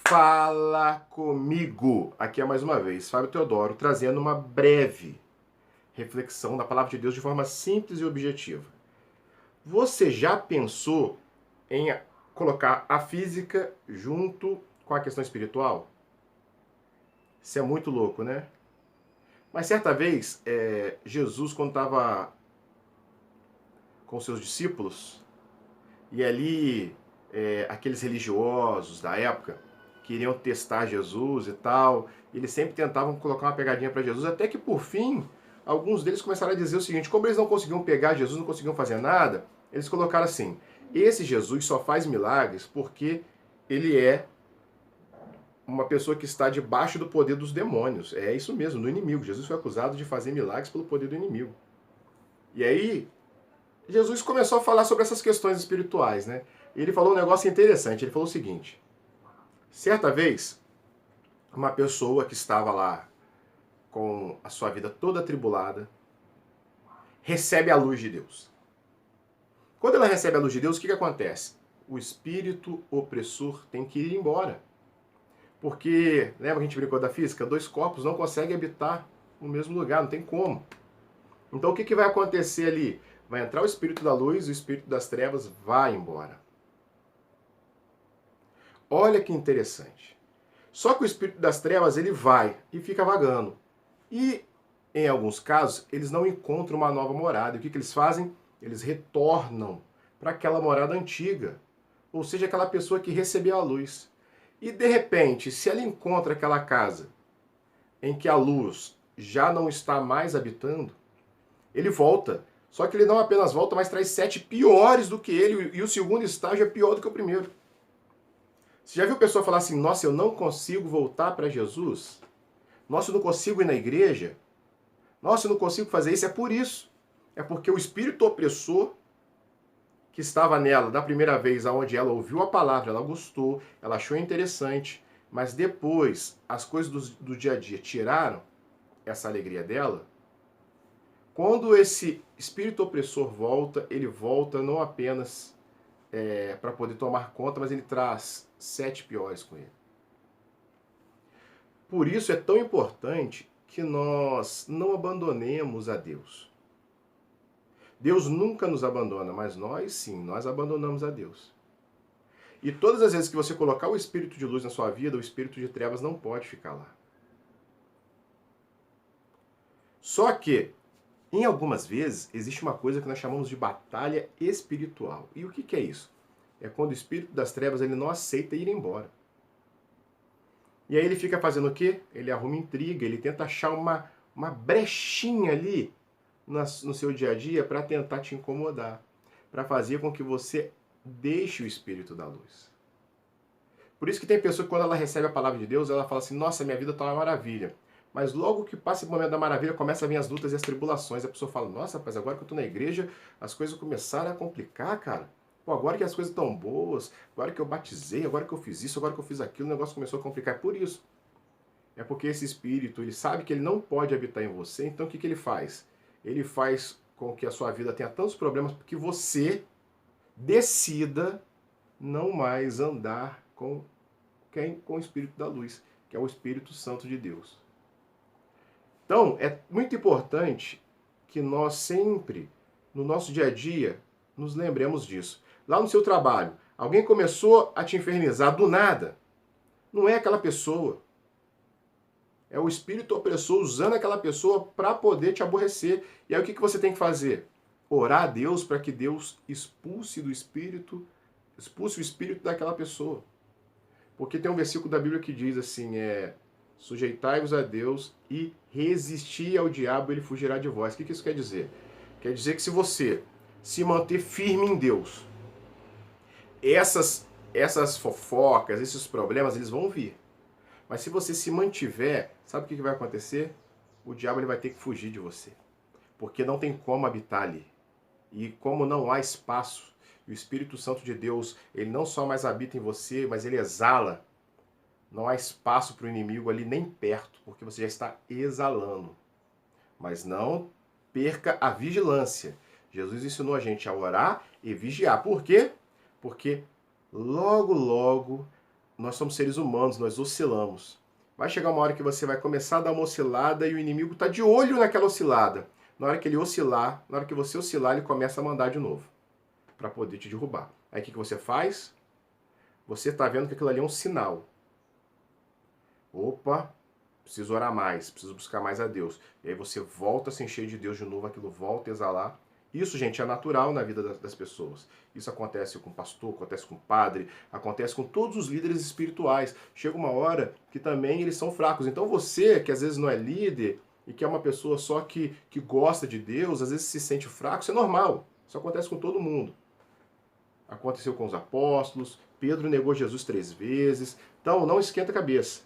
Fala comigo! Aqui é mais uma vez Fábio Teodoro trazendo uma breve reflexão da Palavra de Deus de forma simples e objetiva. Você já pensou em colocar a física junto com a questão espiritual? Isso é muito louco, né? Mas certa vez, Jesus, quando estava com seus discípulos, e ali aqueles religiosos da época queriam testar Jesus e tal, eles sempre tentavam colocar uma pegadinha para Jesus, até que por fim, alguns deles começaram a dizer o seguinte: como eles não conseguiam pegar Jesus, não conseguiam fazer nada, eles colocaram assim: esse Jesus só faz milagres porque ele é uma pessoa que está debaixo do poder dos demônios. É isso mesmo, do inimigo. Jesus foi acusado de fazer milagres pelo poder do inimigo. E aí, Jesus começou a falar sobre essas questões espirituais, né? E ele falou um negócio interessante. Ele falou o seguinte: certa vez, uma pessoa que estava lá com a sua vida toda atribulada recebe a luz de Deus. Quando ela recebe a luz de Deus, o que acontece? O espírito opressor tem que ir embora. Porque, lembra que a gente brincou da física? Dois corpos não conseguem habitar no mesmo lugar, não tem como. Então o que vai acontecer ali? Vai entrar o espírito da luz e o espírito das trevas vai embora. Olha que interessante. Só que o espírito das trevas ele vai e fica vagando. E, em alguns casos, eles não encontram uma nova morada. E o que eles fazem? Eles retornam para aquela morada antiga. Ou seja, aquela pessoa que recebeu a luz. E, de repente, se ela encontra aquela casa em que a luz já não está mais habitando, ele volta. Só que ele não apenas volta, mas traz 7 piores do que ele. E o segundo estágio é pior do que o primeiro. Você já viu pessoa falar assim: nossa, eu não consigo voltar para Jesus? Nossa, eu não consigo ir na igreja? Nossa, eu não consigo fazer isso? É por isso. É porque o espírito opressor que estava nela da primeira vez, aonde ela ouviu a palavra, ela gostou, ela achou interessante, mas depois as coisas do dia a dia tiraram essa alegria dela. Quando esse espírito opressor volta, ele volta não apenas para poder tomar conta, mas ele traz 7 piores com ele. Por isso é tão importante que nós não abandonemos a Deus. Deus nunca nos abandona, mas nós sim, nós abandonamos a Deus. E todas as vezes que você colocar o espírito de luz na sua vida, o espírito de trevas não pode ficar lá. Só que, em algumas vezes, existe uma coisa que nós chamamos de batalha espiritual. E o que é isso? É quando o espírito das trevas ele não aceita ir embora. E aí ele fica fazendo o quê? Ele arruma intriga, ele tenta achar uma brechinha ali no seu dia a dia para tentar te incomodar, para fazer com que você deixe o espírito da luz. Por isso que tem pessoa que quando ela recebe a palavra de Deus, ela fala assim: nossa, minha vida está uma maravilha. Mas logo que passa o momento da maravilha, começa a vir as lutas e as tribulações. A pessoa fala: nossa, rapaz, agora que eu estou na igreja, as coisas começaram a complicar, cara. Pô, agora que as coisas estão boas, agora que eu batizei, agora que eu fiz isso, agora que eu fiz aquilo, o negócio começou a complicar. É por isso. É porque esse espírito, ele sabe que ele não pode habitar em você, então o que ele faz? Ele faz com que a sua vida tenha tantos problemas que você decida não mais andar com o Espírito da Luz, que é o Espírito Santo de Deus. Então, é muito importante que nós sempre, no nosso dia a dia, nos lembremos disso. Lá no seu trabalho, alguém começou a te infernizar do nada. Não é aquela pessoa. É o espírito opressor usando aquela pessoa para poder te aborrecer. E aí o que você tem que fazer? Orar a Deus para que Deus expulse o espírito daquela pessoa. Porque tem um versículo da Bíblia que diz assim, sujeitai-vos a Deus e resisti ao diabo, ele fugirá de vós. O que isso quer dizer? Quer dizer que se você se manter firme em Deus, essas fofocas, esses problemas, eles vão vir. Mas se você se mantiver, sabe o que vai acontecer? O diabo ele vai ter que fugir de você. Porque não tem como habitar ali. E como não há espaço, o Espírito Santo de Deus, ele não só mais habita em você, mas ele exala. Não há espaço para o inimigo ali nem perto, porque você já está exalando. Mas não perca a vigilância. Jesus ensinou a gente a orar e vigiar. Por quê? Porque logo, logo nós somos seres humanos, nós oscilamos. Vai chegar uma hora que você vai começar a dar uma oscilada e o inimigo está de olho naquela oscilada. Na hora que ele oscilar, na hora que você oscilar, ele começa a mandar de novo para poder te derrubar. Aí o que você faz? Você está vendo que aquilo ali é um sinal. Opa, preciso orar mais, preciso buscar mais a Deus. E aí você volta a se encher de Deus de novo, aquilo volta a exalar. Isso, gente, é natural na vida das pessoas. Isso acontece com o pastor, acontece com o padre, acontece com todos os líderes espirituais. Chega uma hora que também eles são fracos. Então você, que às vezes não é líder e que é uma pessoa só que gosta de Deus, às vezes se sente fraco, isso é normal. Isso acontece com todo mundo. Aconteceu com os apóstolos, Pedro negou Jesus 3 vezes. Então não esquenta a cabeça.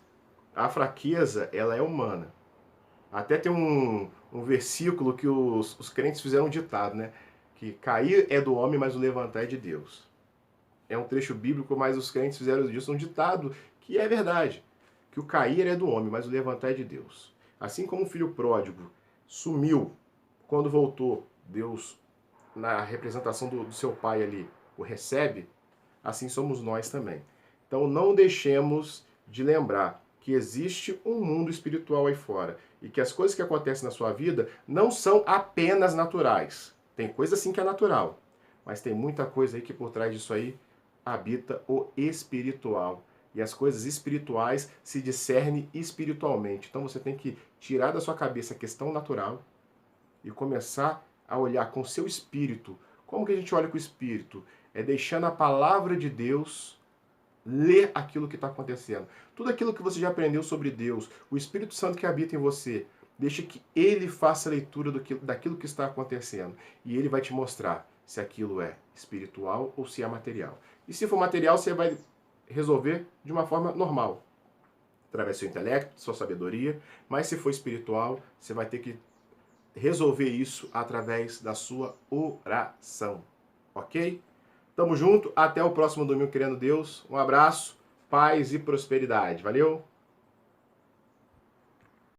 A fraqueza, ela é humana. Até tem um versículo que os crentes fizeram um ditado, né? Que cair é do homem, mas o levantar é de Deus. É um trecho bíblico, mas os crentes fizeram disso um ditado que é verdade. Que o cair é do homem, mas o levantar é de Deus. Assim como o filho pródigo sumiu, quando voltou, Deus, na representação do seu pai ali, o recebe, assim somos nós também. Então não deixemos de lembrar que existe um mundo espiritual aí fora e que as coisas que acontecem na sua vida não são apenas naturais. Tem coisa sim que é natural, mas tem muita coisa aí que por trás disso aí habita o espiritual. E as coisas espirituais se discernem espiritualmente. Então você tem que tirar da sua cabeça a questão natural e começar a olhar com o seu espírito. Como que a gente olha com o espírito? É deixando a palavra de Deus ler aquilo que está acontecendo. Tudo aquilo que você já aprendeu sobre Deus, o Espírito Santo que habita em você, deixa que ele faça a leitura daquilo que está acontecendo. E ele vai te mostrar se aquilo é espiritual ou se é material. E se for material, você vai resolver de uma forma normal, através do seu intelecto, sua sabedoria. Mas se for espiritual, você vai ter que resolver isso através da sua oração. Ok? Tamo junto, até o próximo domingo, querendo Deus. Um abraço, paz e prosperidade. Valeu!